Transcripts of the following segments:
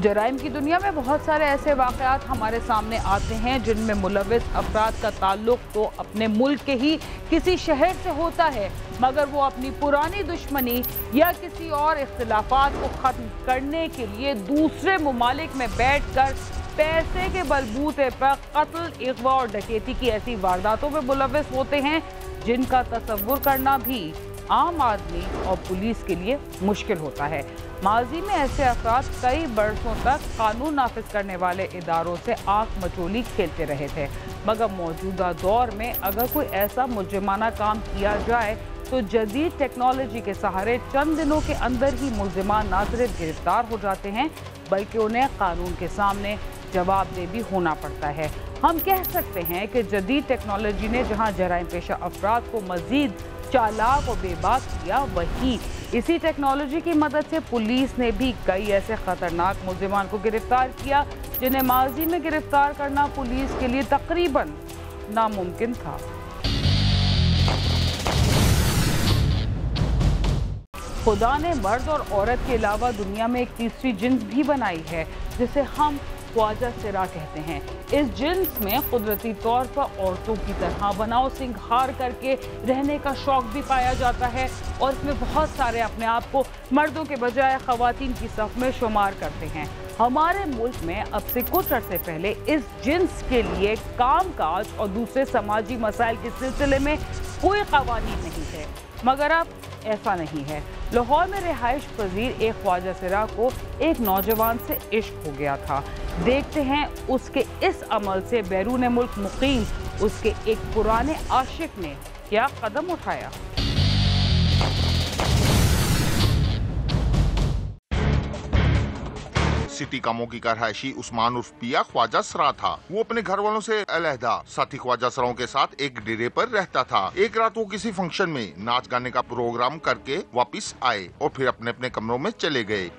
जराइम की दुनिया में बहुत सारे ऐसे वाक़यात हमारे सामने आते हैं जिनमें मुलव्विस अफराद का ताल्लुक तो अपने मुल्क के ही किसी शहर से होता है, मगर वो अपनी पुरानी दुश्मनी या किसी और इख्तिलाफात को ख़त्म करने के लिए दूसरे मुमालिक में बैठकर पैसे के बलबूते पर कत्ल, अगवा और डकैती की ऐसी वारदातों में मुलव्विस होते हैं जिनका तसव्वुर करना भी आम आदमी और पुलिस के लिए मुश्किल होता है। माजी में ऐसे अफराद कई बरसों तक कानून नाफिज करने वाले इदारों से आंख मचोली खेलते रहे थे, मगर मौजूदा दौर में अगर कोई ऐसा मुजरिमाना काम किया जाए तो जदीद टेक्नोलॉजी के सहारे चंद दिनों के अंदर ही मुलजिमान ना सिर्फ गिरफ्तार हो जाते हैं बल्कि उन्हें कानून के सामने जवाबदेह भी होना पड़ता है। हम कह सकते हैं कि जदीद टेक्नोलॉजी ने जहां जराइम पेशा अफराद को मजीद चालाक और बेबाक किया, वहीं इसी टेक्नोलॉजी की मदद से पुलिस ने भी कई ऐसे खतरनाक मुलजिमान को गिरफ्तार किया जिन्हें माजी में गिरफ्तार करना पुलिस के लिए तकरीबन नामुमकिन था। खुदा ने मर्द और औरत के अलावा दुनिया में एक तीसरी जिन्स भी बनाई है जिसे हम ख्वाजा सिरा कहते हैं। इस जिन्स में कुदरती तौर पर औरतों की तरह बनाव सिंगार करके रहने का शौक भी पाया जाता है और इसमें बहुत सारे अपने आप को मर्दों के बजाय खवातीन की सफ में शुमार करते हैं। हमारे मुल्क में अब से कुछ अरसे पहले इस जिन्स के लिए कामकाज और दूसरे समाजी मसाइल के सिलसिले में कोई कवानीन नहीं थे, मगर अब ऐसा नहीं है। लाहौर में रिहाइश पजीर एक ख्वाजा सिरा को एक नौजवान से इश्क हो गया था। देखते हैं उसके इस अमल से बैरून मुल्क मुकीम उसके एक पुराने आशिक ने क्या कदम उठाया। सिटी कामों की रहायशी उस्मान उर्फ पिया ख्वाजा सरा था। वो अपने घर वालों से अलहदा साथी ख्वाजा सराओं के साथ एक डेरे पर रहता था। एक रात वो किसी फंक्शन में नाच गाने का प्रोग्राम करके वापस आए और फिर अपने अपने कमरों में चले गए।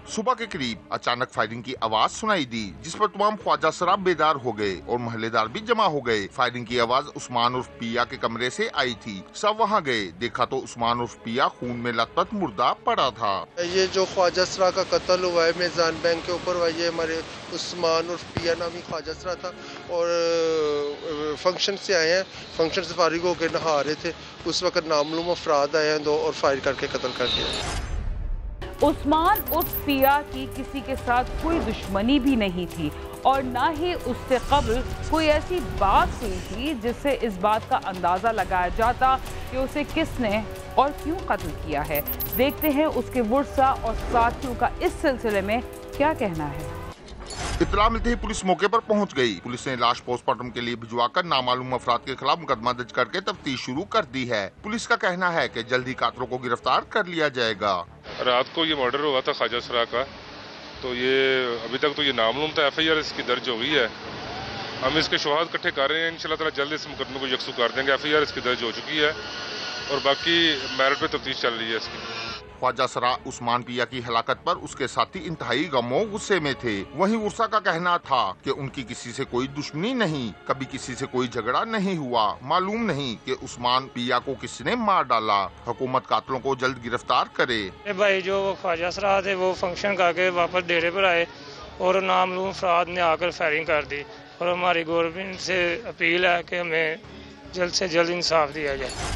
सुबह के करीब अचानक फायरिंग की आवाज सुनाई दी, जिस पर तमाम ख्वाजा सरा बेदार हो गए और मोहल्लेदार भी जमा हो गए। फायरिंग की आवाज उस्मान उर्फ पिया के कमरे से आई थी। सब वहां गए, देखा तो उस्मान उर्फ पिया खून में लथपथ मुर्दा पड़ा था। ये जो ख्वाजा सरा का कत्ल हुआ है मेज़ान बैंक के ऊपर, ये हमारे उस्मान उर्फ पिया नामी ख्वाजा सरा था और फंक्शन से आए हैं। फंक्शन से फारिग होकर नहा रहे थे, उस वक्त नामालूम अफराद आए हैं दो और फायर करके कत्ल कर दिया। उस्मान उर्फ पिया की किसी के साथ कोई दुश्मनी भी नहीं थी और ना ही उससे कबल कोई ऐसी बात हुई थी जिससे इस बात का अंदाजा लगाया जाता कि उसे किसने और क्यों कत्ल किया है। देखते हैं उसके वर्सा और साथियों का इस सिलसिले में क्या कहना है। इत्तला मिलते ही पुलिस मौके पर पहुंच गई। पुलिस ने लाश पोस्टमार्टम के लिए भिजवाकर नामालूम अफराद के खिलाफ मुकदमा दर्ज करके तफ्तीश शुरू कर दी है। पुलिस का कहना है कि जल्द ही कातलों को गिरफ्तार कर लिया जाएगा। रात को ये मर्डर हुआ था ख्वाजा सरा का, तो ये अभी तक तो ये नामालूम था। FIR इसकी दर्ज हो गई है। हम इसके शवाहद इकट्ठे कर रहे हैं, इंशाल्लाह ताला जल्द इस मुकदमे को यकसू कर देंगे। FIR इसकी दर्ज हो चुकी है और बाकी मेरिट पे तफ्तीश चल रही है इसकी। ख्वाजा सरा उस्मान पिया की हलाकत पर उसके साथी इंतहाई गमो गुस्से में थे। वहीं उर्सा का कहना था कि उनकी किसी से कोई दुश्मनी नहीं, कभी किसी से कोई झगड़ा नहीं हुआ। मालूम नहीं कि उस्मान पिया को किसने मार डाला। हुकूमत कातलों को जल्द गिरफ्तार करे। भाई जो ख्वाजा सरा थे वो फंक्शन करके वापस डेरे पर आए और नामालूम अफराद ने आकर फायरिंग कर दी और हमारी गवर्नमेंट से अपील है कि हमें जल्द से जल्द इंसाफ दिया जाए।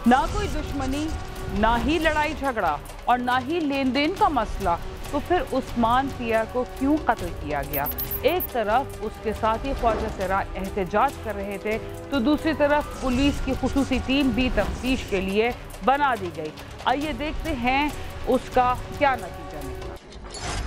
ना कोई दुश्मनी, ना ही लड़ाई झगड़ा और ना ही लेन देन का मसला, तो फिर उस्मान पिया को क्यों कत्ल किया गया। एक तरफ उसके साथी ख्वाजा सरा एहतजाज कर रहे थे तो दूसरी तरफ पुलिस की खुसूसी टीम भी तफ्तीश के लिए बना दी गई। आइए देखते हैं उसका क्या नतीजा निकला।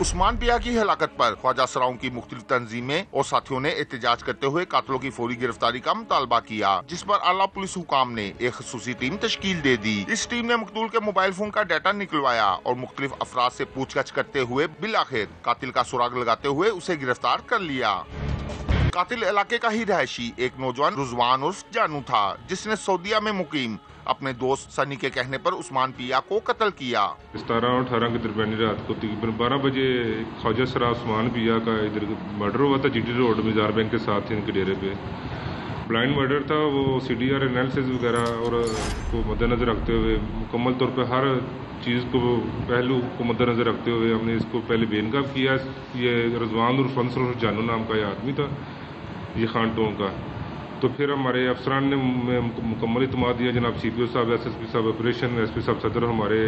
उस्मान पिया की हलाकत पर ख्वाजा सराओं की मुख्तलिफ तंजीमें और साथियों ने एहतजाज करते हुए कातलों की फौरी गिरफ्तारी का मुतालबा किया, जिस पर आला पुलिस हुकाम ने एक खसूसी टीम तश्कील दे दी। इस टीम ने मकतूल के मोबाइल फोन का डाटा निकलवाया और मुख्तलिफ अफराद से पूछताछ करते हुए बिलाखिर कातिल का सुराग लगाते हुए उसे गिरफ्तार कर लिया। कातिल इलाके का ही रहायशी एक नौजवान रुजवान उर्फ जानू था, जिसने सऊदीया में मुकीम अपने दोस्त सनी के कहने पर उस्मान पिया को कत्ल किया। 17 और 18 के दरमियानी रात को तकरीबन 12 बजे ख्वाजा सरा उस्मान पिया का इधर मर्डर हुआ था GT रोड मेज़ान बैंक के साथ इनके डेरे पे। ब्लाइंड मर्डर था, वो CDR एनालिसिस वगैरह और को मद्देनज़र रखते हुए मुकम्मल तौर पर हर चीज़ को पहलू को मद्देनज़र रखते हुए हमने इसको पहले बेनकाब किया। ये रजवान उर्फ अंसर और जानू नाम का ये आदमी था, ये खान टोन का। तो फिर हमारे अफसरान ने मुकम्मल इत्मीनान दिया, जनाब CPO साहब, SSP साहब ऑपरेशन, SP साहब सदर, हमारे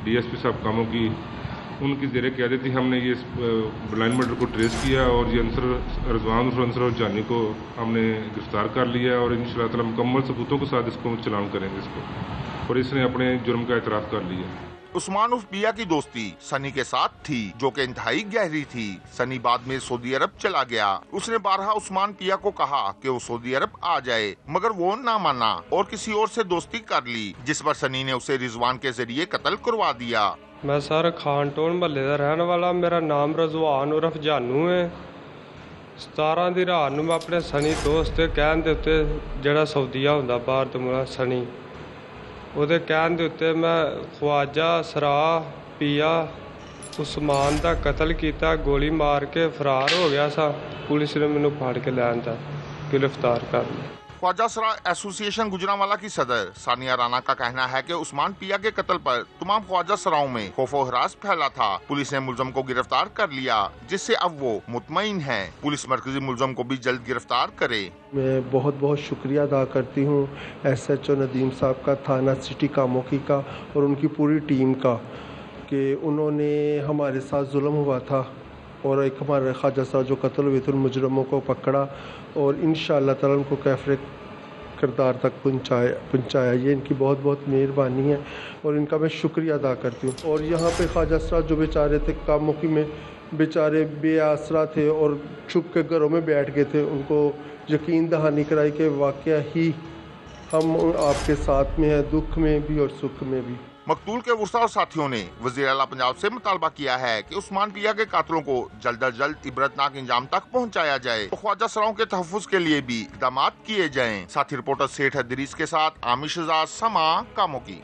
DSP साहब कामों की, उनकी ज़ेरे क़यादत ही हमने ये ब्लाइंड मर्डर को ट्रेस किया और ये रजवान अंसर और जानी को हमने गिरफ्तार कर लिया और इंशाअल्लाह ताला मुकम्मल सबूतों के साथ इसको चलान करेंगे इसको, और इसने अपने जुर्म का एतराफ़ कर लिया। उस्मान उर्फ पिया की दोस्ती सनी के साथ थी, जो कि इंतहाई गहरी थी। सनी बाद में सऊदी अरब चला गया। उसने बारहा उस्मान पिया को कहा कि वो सऊदी अरब आ जाए, मगर वो ना माना और किसी और से दोस्ती कर ली, जिस पर सनी ने उसे रिजवान के जरिए कत्ल करवा दिया। मैं सर खान टोन महल्ले का रहने वाला, मेरा नाम रजवान उर्फ जानू है। 17 ਦੀ ਰਾਤ ਨੂੰ मैं अपने सनी दोस्त के कहने के उत्ते ਜਿਹੜਾ सऊदीਆ ਹੁੰਦਾ ਬਾਹਰ ਤੋਂ ਮੁੰਡਾ सनी, ਉਹਦੇ ਕਹਿਣ ਦੇ ਉੱਤੇ ਮੈਂ ख्वाजा सरा पिया उस्मान का कतल किया, गोली मार के फरार हो गया सा। पुलिस ने मैनू फड़ के लैन तक गिरफ्तार कर लिया। ख्वाजा सरा एसोसिएशन गुजरांवाला की सदर सानिया राना का कहना है कि उस्मान पिया के कत्ल पर तमाम ख्वाजा सराओं में खौफो हरास फैला था। पुलिस ने मुलजम को गिरफ्तार कर लिया, जिससे अब वो मुतमईन है। पुलिस मरकजी मुलजम को भी जल्द गिरफ्तार करे। मैं बहुत बहुत शुक्रिया अदा करती हूँ SHO नदीम साहब का, थाना सिटी कामोकी का और उनकी पूरी टीम का, कि उन्होंने हमारे साथ जुल्म हुआ था और एक हमारे ख्वाजा साहब जो कत्ल हुए थे उन मुजरमों को पकड़ा और इंशाअल्लाह ताला उनको कैफरे किरदार तक पहुँचाया। ये इनकी बहुत बहुत मेहरबानी है और इनका मैं शुक्रिया अदा करती हूँ। और यहाँ पे ख्वाजा साहब जो बेचारे थे कामोकी में, बेचारे बेआसरा थे और छुप के घरों में बैठ गए थे, उनको यकीन दहानी कराई कि वाकया ही हम आपके साथ में हैं, दुख में भी और सुख में भी। मकतूल के वर्सा और साथियों ने वज़ीर आला पंजाब से मुतालबा किया है कि उस्मान पिया के कातलों को जल्द अज जल्द इबरतनाक इंजाम तक पहुंचाया जाए। तो ख्वाजा सराओं के तहफ़्फ़ुज़ के लिए भी इक़दाम किए जाएं। साथी रिपोर्टर सेठ हदरीस के साथ आमिर शहजाद, समा कामों की।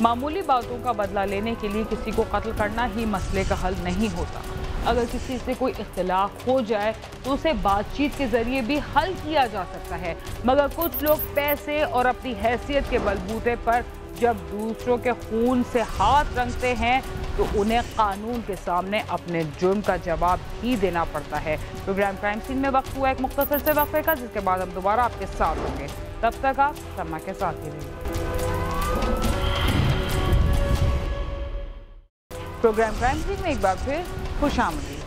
मामूली बातों का बदला लेने के लिए किसी को कत्ल करना ही मसले का हल नहीं होता। अगर किसी से कोई इख्तिलाफ हो जाए तो उसे बातचीत के जरिए भी हल किया जा सकता है, मगर कुछ लोग पैसे और अपनी हैसियत के बलबूते पर जब दूसरों के खून से हाथ रंगते हैं तो उन्हें कानून के सामने अपने जुर्म का जवाब ही देना पड़ता है। प्रोग्राम क्राइम सीन में वक्त हुआ एक मुख्तसर से वक्फे का, जिसके बाद हम दोबारा आपके साथ होंगे। तब तक आप समा के साथ ही रहिए। प्रोग्राम क्राइम सीन में एक बार फिर खुशामदीद।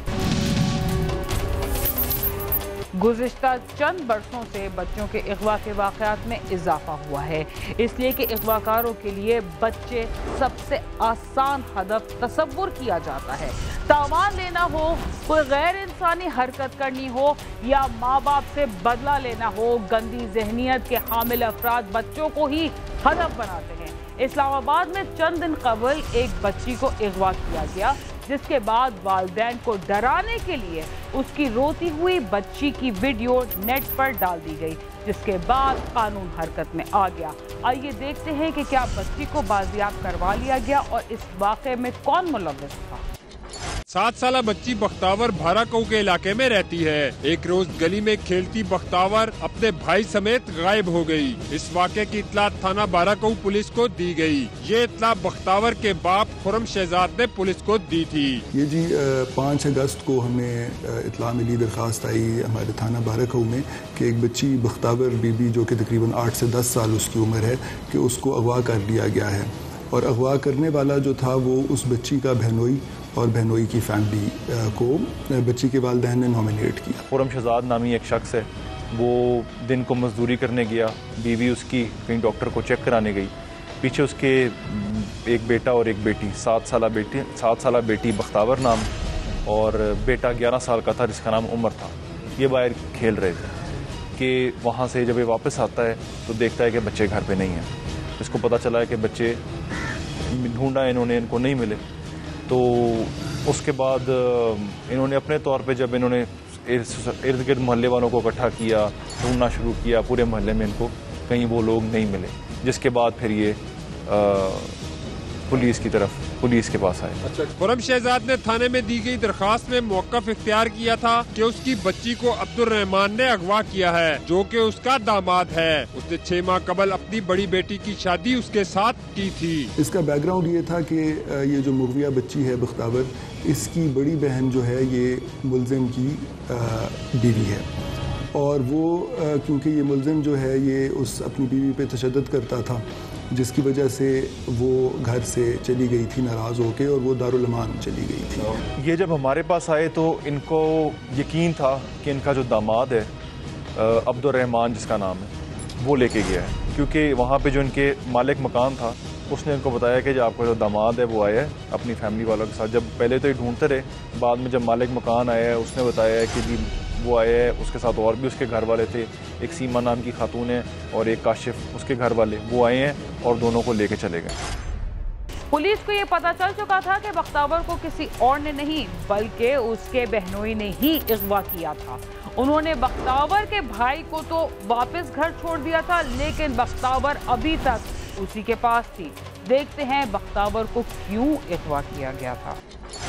गुज़िश्ता चंद बरसों से बच्चों के अगवा के वाक़यात में इजाफा हुआ है, इसलिए कि अगवाकारों के लिए बच्चे सबसे आसान हदफ तसव्वुर किया जाता है। तावान लेना हो, कोई गैर इंसानी हरकत करनी हो या माँ बाप से बदला लेना हो, गंदी जहनियत के हामिल अफराद बच्चों को ही हदफ बनाते हैं। इस्लामाबाद में चंद दिन कबल एक बच्ची को अगवा किया गया, जिसके बाद वालिदैन को डराने के लिए उसकी रोती हुई बच्ची की वीडियो नेट पर डाल दी गई, जिसके बाद कानून हरकत में आ गया। आइए देखते हैं कि क्या बच्ची को बाजियाब करवा लिया गया और इस वाक़े में कौन मुलव्विस था। 7 साला बच्ची बख्तावर भाराकऊ के इलाके में रहती है। एक रोज गली में खेलती बख्तावर अपने भाई समेत गायब हो गई। इस वाक़े की इत्तला थाना भाराकऊ पुलिस को दी गई। ये इत्तला बख्तावर के बाप खुरम शहजाद ने पुलिस को दी थी। ये जी 5 अगस्त को हमें इत्तला मिली, दरखास्त आई हमारे थाना भाराकऊ में कि एक बच्ची बख्तावर बीबी जो कि तकरीबन 8 से 10 साल उसकी उम्र है कि उसको अगवा कर लिया गया है। और अगवा करने वाला जो था वो उस बच्ची का बहनोई और बहनोई की फैमिली को बच्ची के वालिदैन ने नॉमिनेट किया। खुरम शहजाद नामी एक शख्स है, वो दिन को मजदूरी करने गया, बीवी उसकी कहीं डॉक्टर को चेक कराने गई, पीछे उसके एक बेटा और एक बेटी, 7 साला बेटी बख्तावर नाम और बेटा 11 साल का था जिसका नाम उमर था। ये बाहर खेल रहे थे कि वहाँ से जब ये वापस आता है तो देखता है कि बच्चे घर पे नहीं हैं। इसको पता चला है कि बच्चे ढूंढा इन्होंने, इनको नहीं मिले। तो उसके बाद इन्होंने अपने तौर पे जब इन्होंने इर्द गिर्द मोहल्ले वालों को इकट्ठा किया, ढूंढना शुरू किया पूरे मोहल्ले में, इनको कहीं वो लोग नहीं मिले, जिसके बाद फिर ये पुलिस की तरफ पुलिस के पास आए। खुरम शहजाद ने थाने में दी गई दरखास्त में मौक़िफ़ इख्तियार किया था कि उसकी बच्ची को अब्दुल रहमान ने अगवा किया है, जो कि उसका दामाद है। उसने 6 माह कबल अपनी बड़ी बेटी की शादी उसके साथ की थी। इसका बैकग्राउंड ये था कि ये जो मुगविया बच्ची है बख्तावर, इसकी बड़ी बहन जो है ये मुलजिम की बीवी है, और वो क्योंकि ये मुलजिम जो है ये उस अपनी बीवी पे तशद्दुद करता था, जिसकी वजह से वो घर से चली गई थी नाराज़ होके, और वो दारुल अमान चली गई थी। ये जब हमारे पास आए तो इनको यकीन था कि इनका जो दामाद है अब्दुल रहमान जिसका नाम है, वो लेके गया है, क्योंकि वहाँ पे जो इनके मालिक मकान था उसने इनको बताया कि जो आपका जो दामाद है वो आया है अपनी फैमिली वालों के साथ। जब पहले तो ये ढूंढते रहे, बाद में जब मालिक मकान आया है उसने बताया है कि जी वो आया है, उसके साथ और भी उसके घर वाले थे, एक सीमा नाम की खातून है और एक काशिफ उसके घर वाले, वो आए हैं और दोनों को लेके चले गए। पुलिस को ये पता चल चुका था कि बख्तावर को किसी और ने नहीं बल्कि उसके बहनोई ने ही अगवा किया था। उन्होंने बख्तावर के भाई को तो वापस घर छोड़ दिया था, लेकिन बख्तावर अभी तक उसी के पास थी। देखते हैं बख्तावर को क्यों अगवा किया गया था।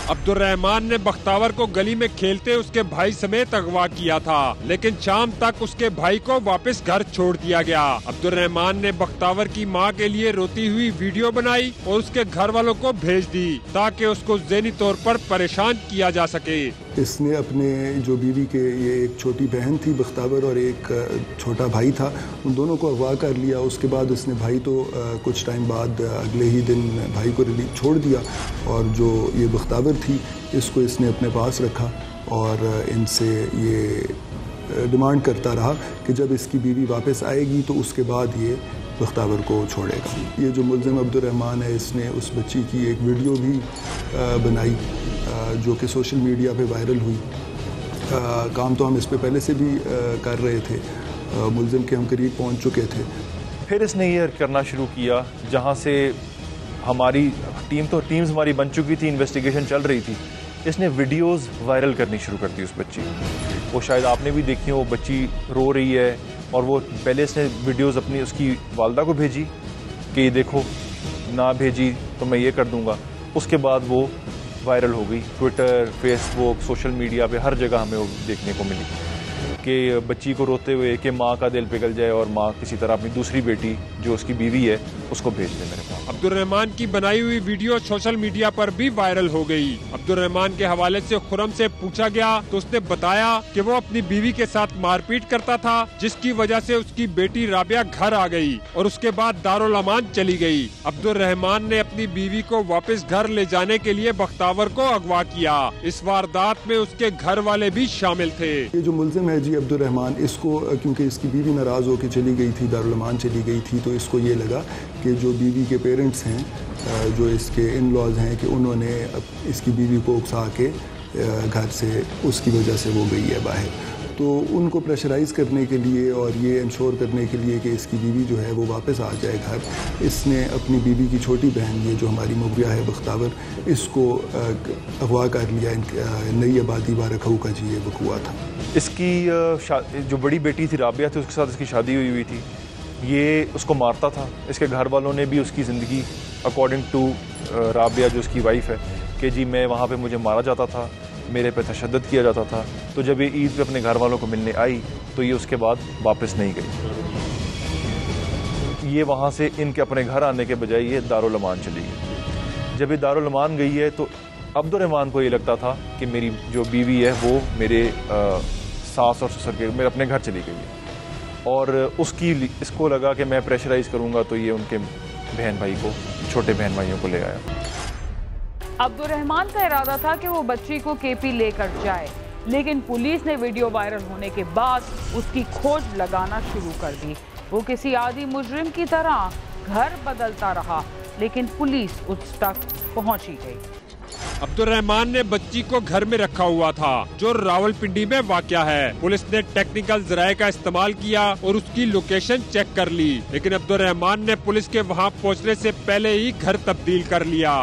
अब्दुल रहमान ने बख्तावर को गली में खेलते उसके भाई समेत अगवा किया था, लेकिन शाम तक उसके भाई को वापस घर छोड़ दिया गया। अब्दुल रहमान ने बख्तावर की मां के लिए रोती हुई वीडियो बनाई और उसके घर वालों को भेज दी ताकि उसको ज़हनी तौर पर परेशान किया जा सके। इसने अपने जो बीवी के, ये एक छोटी बहन थी बख्तावर और एक छोटा भाई था, उन दोनों को अगवा कर लिया। उसके बाद उसने भाई तो कुछ टाइम बाद अगले ही दिन भाई को छोड़ दिया, और जो ये बख्तावर थी इसको इसने अपने पास रखा और इनसे ये डिमांड करता रहा कि जब इसकी बीवी वापस आएगी तो उसके बाद ये बख्तावर को छोड़ेगा। ये जो मुलजिम अब्दुल रहमान है, इसने उस बच्ची की एक वीडियो भी बनाई जो कि सोशल मीडिया पे वायरल हुई। काम तो हम इस पे पहले से भी कर रहे थे, मुलजिम के हम करीब पहुंच चुके थे। फिर इसने ये करना शुरू किया, जहाँ से हमारी टीम्स हमारी बन चुकी थी, इन्वेस्टिगेशन चल रही थी, इसने वीडियोस वायरल करनी शुरू कर दी उस बच्ची। वो शायद आपने भी देखी हो, वो बच्ची रो रही है और वो पहले इसने वीडियोस अपनी उसकी वालदा को भेजी कि देखो, ना भेजी तो मैं ये कर दूंगा। उसके बाद वो वायरल हो गई, ट्विटर, फेसबुक, सोशल मीडिया पे हर जगह हमें वो देखने को मिली कि बच्ची को रोते हुए कि माँ का दिल पिघल जाए और माँ किसी तरह अपनी दूसरी बेटी जो उसकी बीवी है उसको भेज दे मेरे पास। अब्दुल रहमान की बनाई हुई वीडियो सोशल मीडिया पर भी वायरल हो गई। अब्दुल रहमान के हवाले से खुरम से पूछा गया तो उसने बताया कि वो अपनी बीवी के साथ मारपीट करता था, जिसकी वजह से उसकी बेटी राबिया घर आ गई और उसके बाद दारुल अमान चली गई। अब्दुल रहमान ने अपनी बीवी को वापस घर ले जाने के लिए बख्तावर को अगवा किया। इस वारदात में उसके घर वाले भी शामिल थे। ये जो मुलजिम है जी अब्दुल रहमान, इसको क्योंकि इसकी बीवी नाराज होकर चली गई थी, दारुल अमान चली गई थी, तो इसको ये लगा कि जो बीवी के पेरेंट्स हैं, जो इसके इन लॉज हैं, कि उन्होंने इसकी बीवी को उकसा के घर से, उसकी वजह से वो गई है बाहर। तो उनको प्रेशराइज़ करने के लिए और ये इंश्योर करने के लिए कि इसकी बीवी जो है वो वापस आ जाए घर, इसने अपनी बीवी की छोटी बहन, ये जो हमारी मुगविया है बख्तावर, इसको अगवा कर लिया। नई आबादी बारखऊ का जी ये बकुआ था। इसकी जो बड़ी बेटी थी राबिया थी, उसके साथ इसकी शादी हुई थी। ये उसको मारता था। इसके घर वालों ने भी उसकी ज़िंदगी अकॉर्डिंग टू राबिया जो उसकी वाइफ है कि जी मैं वहाँ पे मुझे मारा जाता था, मेरे पे तशद्दुद किया जाता था। तो जब ये ईद पे अपने घर वालों को मिलने आई तो ये उसके बाद वापस नहीं गई। ये वहाँ से इनके अपने घर आने के बजाय ये दारुल अमान चली गई। जब ये दारुल अमान गई है तो अब्दुल रहमान को ये लगता था कि मेरी जो बीवी है वो मेरे सास और ससुर के मेरे अपने घर चली गई है, और इसको लगा कि मैं प्रेशराइज़ करूँगा तो ये उनके बहन भाई को, छोटे बहन भाइयों को ले आया। अब्दुल रहमान का इरादा था कि वो बच्ची को केपी लेकर जाए, लेकिन पुलिस ने वीडियो वायरल होने के बाद उसकी खोज लगाना शुरू कर दी। वो किसी आदी मुजरिम की तरह घर बदलता रहा, लेकिन पुलिस उस तक पहुंच ही गई। अब्दुल रहमान ने बच्ची को घर में रखा हुआ था, जो रावलपिंडी में वाक़या है। पुलिस ने टेक्निकल जराये का इस्तेमाल किया और उसकी लोकेशन चेक कर ली, लेकिन अब्दुल रहमान ने पुलिस के वहां पहुंचने से पहले ही घर तब्दील कर लिया।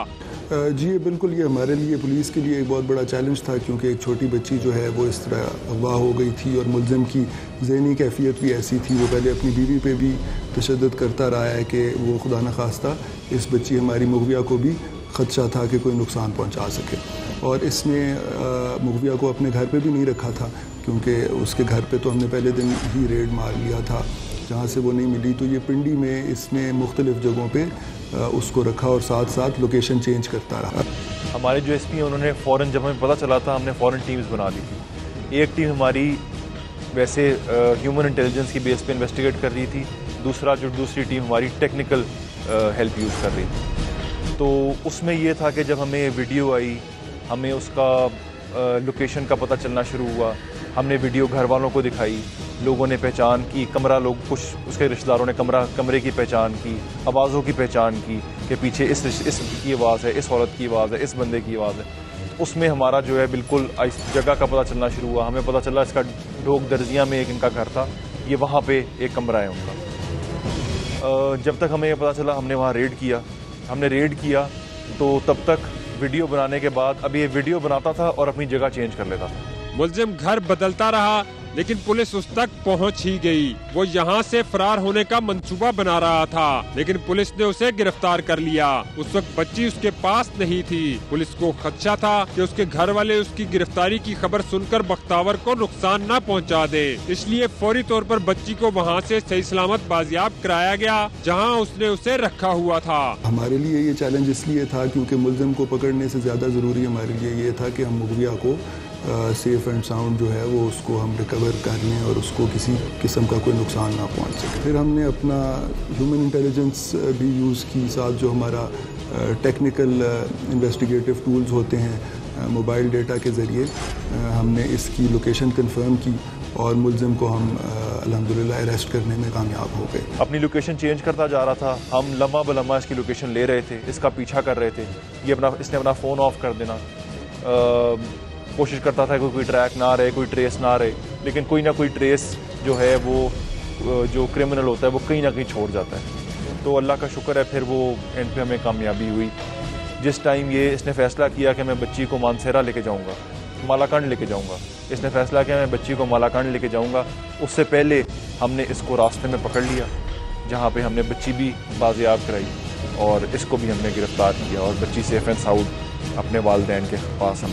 जी बिल्कुल, ये हमारे लिए, पुलिस के लिए एक बहुत बड़ा चैलेंज था, क्योंकि एक छोटी बच्ची जो है वो इस तरह अगवा हो गई थी और मुलजिम की ज़हनी कैफियत भी ऐसी थी। वो पहले अपनी बीवी पे भी तशद्दुद करता रहा है कि वो खुदा न खास्ता इस बच्ची हमारी मुगविया को भी ख़दशा था कि कोई नुकसान पहुंचा सके। और इसने मुगविया को अपने घर पे भी नहीं रखा था, क्योंकि उसके घर पे तो हमने पहले दिन ही रेड मार लिया था। जहाँ से वो नहीं मिली तो ये पिंडी में इसने मुख्तलिफ़ जगहों पे उसको रखा और साथ साथ लोकेशन चेंज करता रहा। हमारे जो एसपी हैं उन्होंने फ़ौरन, जब हमें पता चला था, हमने फ़ौरन टीम्स बना ली थी। एक टीम हमारी वैसे ह्यूमन इंटेलिजेंस की बेस पे इन्वेस्टिगेट कर रही थी, दूसरी टीम हमारी टेक्निकल हेल्प यूज़ कर रही थी। तो उसमें ये था कि जब हमें वीडियो आई, हमें उसका लोकेशन का पता चलना शुरू हुआ, हमने वीडियो घर वालों को दिखाई, लोगों ने पहचान की, कुछ उसके रिश्तेदारों ने कमरे की पहचान की, आवाज़ों की पहचान की कि पीछे इस की आवाज़ है, इस औरत की आवाज़ है, इस बंदे की आवाज़ है। उसमें हमारा जो है बिल्कुल इस जगह का पता चलना शुरू हुआ। हमें पता चला इसका ढोक दर्जिया में एक इनका घर था, ये वहाँ पे एक कमरा है उनका। जब तक हमें ये पता चला हमने वहाँ रेड किया तो तब तक वीडियो बनाने के बाद, अब ये वीडियो बनाता था और अपनी जगह चेंज कर लेता था। मुलजिम घर बदलता रहा, लेकिन पुलिस उस तक पहुंच ही गई। वो यहाँ से फरार होने का मंसूबा बना रहा था, लेकिन पुलिस ने उसे गिरफ्तार कर लिया। उस वक्त बच्ची उसके पास नहीं थी। पुलिस को खदशा था कि उसके घर वाले उसकी गिरफ्तारी की खबर सुनकर बख्तावर को नुकसान न पहुँचा दे, इसलिए फौरी तौर पर बच्ची को वहाँ से सही सलामत बाजियाब कराया गया, जहाँ उसने उसे रखा हुआ था। हमारे लिए ये चैलेंज इसलिए था क्योंकि मुलजिम को पकड़ने से ज्यादा जरूरी हमारे लिए ये था कि हम मुगविया को सेफ एंड साउंड जो है वो उसको हम रिकवर कर लें और उसको किसी किस्म का कोई नुकसान ना पहुंच सके। फिर हमने अपना ह्यूमन इंटेलिजेंस भी यूज़ की, साथ जो हमारा टेक्निकल इन्वेस्टिगेटिव टूल्स होते हैं, मोबाइल डेटा के ज़रिए हमने इसकी लोकेशन कंफर्म की और मुलजिम को हम अल्हम्दुलिल्लाह अरेस्ट करने में कामयाब हो गए। अपनी लोकेशन चेंज करता जा रहा था, हम लम्हा बलम्हा इसकी लोकेशन ले रहे थे, इसका पीछा कर रहे थे। इसने अपना फ़ोन ऑफ कर देना, कोशिश करता था कि कोई ट्रैक ना रहे, कोई ट्रेस ना रहे, लेकिन कोई ना कोई ट्रेस जो है वो जो क्रिमिनल होता है वो कहीं ना कहीं छोड़ जाता है। तो अल्लाह का शुक्र है फिर वो एंड पे हमें कामयाबी हुई। जिस टाइम इसने फ़ैसला किया कि मैं बच्ची को मानसेरा लेके जाऊंगा, मालाकांड लेके जाऊंगा, इसने फ़ैसला किया मैं बच्ची को मालाकांड लेके जाऊंगा, उससे पहले हमने इसको रास्ते में पकड़ लिया, जहाँ पे हमने बच्ची भी बाजियाब कराई और इसको भी हमने गिरफ्तार किया और बच्ची सेफ एंड साउंड अपने वालिदैन के पास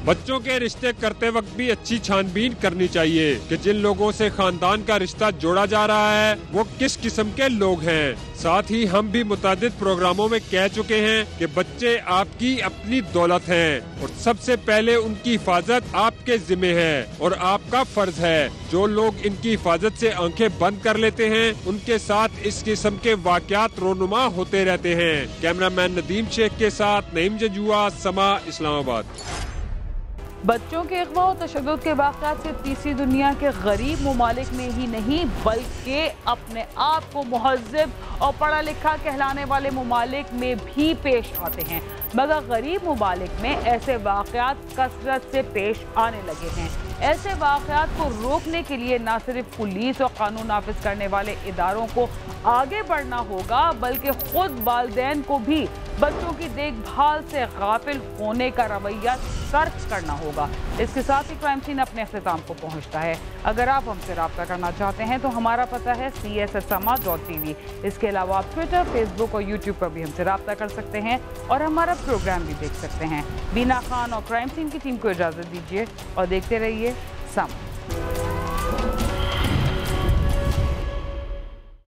बच्चों के रिश्ते करते वक्त भी अच्छी छानबीन करनी चाहिए कि जिन लोगों से खानदान का रिश्ता जोड़ा जा रहा है वो किस किस्म के लोग हैं। साथ ही हम भी मुतादिद प्रोग्रामों में कह चुके हैं कि बच्चे आपकी अपनी दौलत हैं और सबसे पहले उनकी हिफाजत आपके जिम्मे है और आपका फर्ज है। जो लोग इनकी हिफाजत से आंखें बंद कर लेते हैं उनके साथ इस किस्म के वाकयात रोनुमा होते रहते हैं। कैमरामैन नदीम शेख के साथ नईम जजुआ, समा, इस्लामाबाद। बच्चों के अगवा और तशद्दुद के वाक़यात सिर्फ तीसरी दुनिया के गरीब ममालिक में ही नहीं बल्कि अपने आप को महज़्ज़ब और पढ़ा लिखा कहलाने वाले ममालिक में भी पेश आते हैं, मगर गरीब ममालिक में ऐसे वाक़यात कसरत से पेश आने लगे हैं। ऐसे वाक़यात को रोकने के लिए न सिर्फ पुलिस और कानून नाफिज करने वाले इदारों को आगे बढ़ना होगा बल्कि खुद वालिदैन को भी बच्चों की देखभाल से गाफिल होने का रवैया तर्क करना होगा। इसके साथ ही क्राइम सीन अपने अख्तिताम को पहुंचता है। अगर आप हमसे रब्ता करना चाहते हैं तो हमारा पता है CSSama.tv। इसके अलावा आप ट्विटर, फेसबुक और यूट्यूब पर भी हमसे रब्ता कर सकते हैं और हमारा प्रोग्राम भी देख सकते हैं। बीना खान और क्राइम सीन की टीम को इजाज़त दीजिए और देखते रहिए समा।